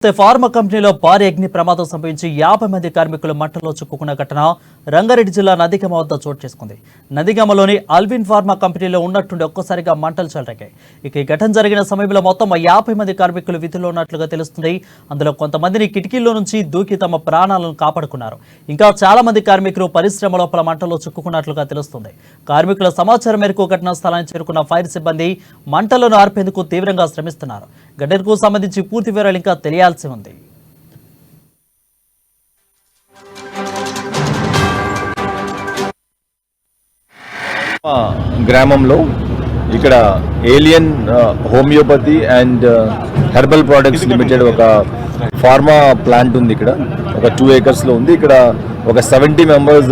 Pharma కంపెనీలో భారీ అగ్ని ప్రమాదం సంభవించి 50 మంది కార్మికులు మంటల్లో చిక్కుకున్న ఘటన రంగారెడ్డి జిల్లా నందిగామ వద్ద చోటు చేసుకుంది. నందిగామలోని అల్విన్ ఫార్మా కంపెనీలో ఉన్నట్టుండి ఒక్కసారిగా మంటలు చెలరేగాయి. ఇక ఈ ఘటన జరిగిన సమయంలో మొత్తం 50 మంది కార్మికులు విధుల్లో ఉన్నట్లుగా తెలుస్తుంది. అందులో కొంతమందిని కిటికీల్లో నుంచి దూకి తమ ప్రాణాలను కాపాడుకున్నారు. ఇంకా చాలా మంది కార్మికులు పరిశ్రమ లోపల మంటల్లో చిక్కుకున్నట్లుగా తెలుస్తుంది. కార్మికుల సమాచారం మేరకు ఘటనా స్థలానికి చేరుకున్న ఫైర్ సిబ్బంది మంటలను ఆర్పేందుకు తీవ్రంగా శ్రమిస్తున్నారు. ఘటనకు సంబంధించి పూర్తి వివరాలు ఇంకా తెలియాల్సి ఉంది. గ్రామంలో ఇక్కడ alien homeopathy and herbal products limited ఒక ఫార్మా ప్లాంట్ ఉంది. ఇక్కడ ఒక 2 acres లో ఉంది. ఇక్కడ ఒక 70 members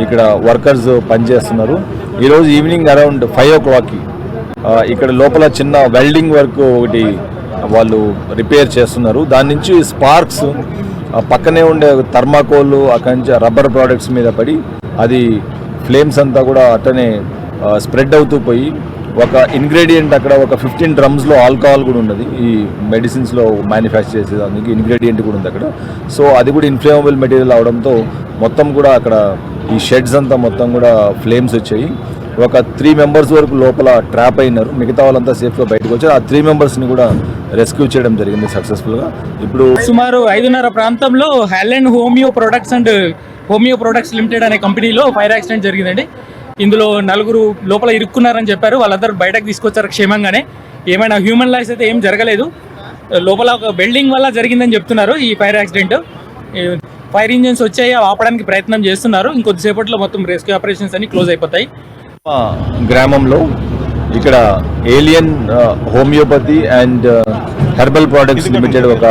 ఇక్కడ వర్కర్స్ పనిచేస్తున్నారు. ఈరోజు ఈవినింగ్ అరౌండ్ 5 o'clock ఇక్కడ లోపల చిన్న వెల్డింగ్ వర్క్ ఒకటి వాళ్ళు రిపేర్ చేస్తున్నారు. దాని నుంచి స్పార్క్స్ పక్కనే ఉండే థర్మాకోల్ అక్కడి నుంచి రబ్బర్ ప్రోడక్ట్స్ మీద పడి అది ఫ్లేమ్స్ అంతా కూడా అట్టనే స్ప్రెడ్ అవుతూ పోయి ఒక ఇంగ్రీడియంట్ అక్కడ ఒక 15 drums ఆల్కహాల్ కూడా ఉన్నది. ఈ మెడిసిన్స్లో మ్యానుఫ్యాక్చర్ చేసేదానికి ఇంగ్రీడియంట్ కూడా ఉంది అక్కడ. సో అది కూడా ఇన్ఫ్లేమబుల్ మెటీరియల్ అవడంతో మొత్తం కూడా అక్కడ ఈ షెడ్స్ అంతా మొత్తం కూడా ఫ్లేమ్స్ వచ్చాయి. ఒక 3 members వరకు లోపల ట్రాప్ అయినారు. మిగతా వాళ్ళంతా సేఫ్గా బయటకు వచ్చారు. ఆ 3 members కూడా రెస్క్యూ చేయడం జరిగింది సక్సెస్ఫుల్గా. ఇప్పుడు సుమారు 5:30 ప్రాంతంలో హెలెన్ హోమియో ప్రొడక్ట్స్ లిమిటెడ్ అనే కంపెనీలో ఫైర్ యాక్సిడెంట్ జరిగిందండి. ఇందులో 4 లోపల ఇరుక్కున్నారని చెప్పారు. వాళ్ళందరూ బయటకు తీసుకొచ్చారు క్షేమంగానే. ఏమైనా హ్యూమన్ లైఫ్ అయితే ఏం జరగలేదు. లోపల ఒక వెల్డింగ్ వల్ల జరిగిందని చెప్తున్నారు ఈ ఫైర్ యాక్సిడెంట్. ఫైర్ ఇంజిన్స్ వచ్చాయి, ఆపడానికి ప్రయత్నం చేస్తున్నారు. ఇంకొద్దిసేపట్లో మొత్తం రెస్క్యూ ఆపరేషన్స్ అన్ని క్లోజ్ అయిపోతాయి. గ్రామంలో ఇక్కడ alien homeopathy and herbal products limited ఒక